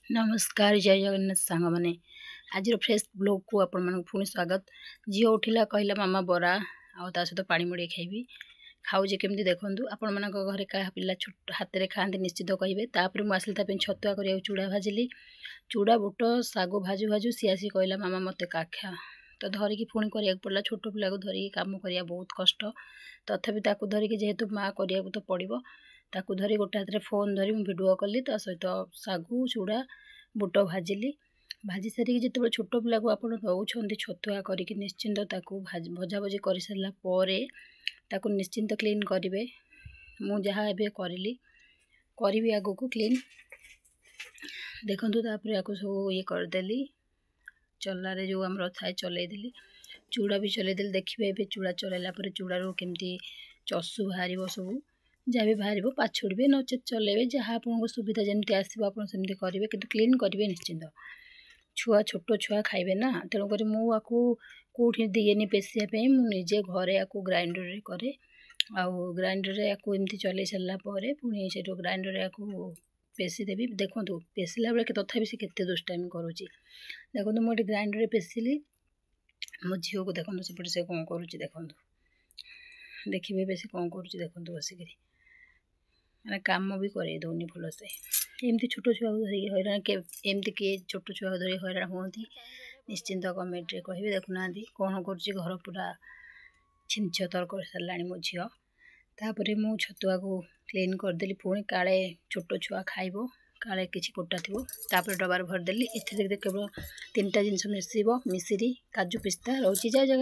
नमस्कार जय जगन्नाथ सांग मैंने आज फ्रेश ब्लॉग को आपण मन पुणी स्वागत। झील उठिला कहला मामा बरा आ सहित पानी मुड़े खाइबी खाऊे केमती देखूँ आपण मान घरे क्या पिला छोट हाथ में खाते निश्चित कहे। तापर मुझे छतुआ कर चूड़ा भाजिली चूड़ा बुट साग भाजू भाजू सी आसी कहला मामा मत काखा तो धरिकी पुणी करा पड़ा। छोट पिला को धरिकी कम करा बहुत कष्ट तथापि धरिकी जेहेतु माँ करा तो पड़ो ताकू धरी गोटे हाथ में फोन धरी भिडियो कली ता सहित सागु चूड़ा बुट भाजिली भाजी सारिकी जिते छोट पिला को आप दौरान छतुआ करके निश्चिंत भजा भजी कर सारापर निश्चिंत क्लीन करेंगे। मु जहाँ एवं करी आग को क्लीन देखूँ तापर या सब ये करदेली चलार जो आम थाए चलईदेली चूड़ा भी चलईदेली। देखिए ये चूड़ा चलैला चूड़ारू केमती चषु बाहर सब जहाँ भी बाहर पाछुड़े नचेत चलेबे जहाँ आपको सुविधा जमी आसो आप करेंगे कि क्लीन करेंगे निश्चिंत। छुआ छोट छुआ खाइबे ना तेणुक मुझे दिएनि पेशियापी मुझे घरे या ग्राइंडर करे ग्राइंडर या चल सारापर पुणी से ग्राइंडर या पेशी देवी। देखो पेशिला बेले तथापि से केते दुष्टामी करुच्ची देखो मुझे ग्राइंडर पेशिली मो झील को देखो सेपटे से कौन करुच्ची देखो देखिए बेस कौन करुच्ची देखो बसिक मैंने कम भी करे दौनी भलसे एमती छोट छुआ को धरिकी हैरान के एमती किए छोट छुआ को धरिकी हैरान होती निश्चिंत कमेंट रे कहे। देखुना कौन कर घर पूरा छिन छतर कर सारा मो झील तापर मु छतुआ को क्लीन करदेली पुणी काले छोट छुआ खाइब काले किसी कोटा थी तापर डबार भरदेली। एथि केवल 3टा जिनस मिसरी काजू पिस्ता रोची जय जगन्नाथ।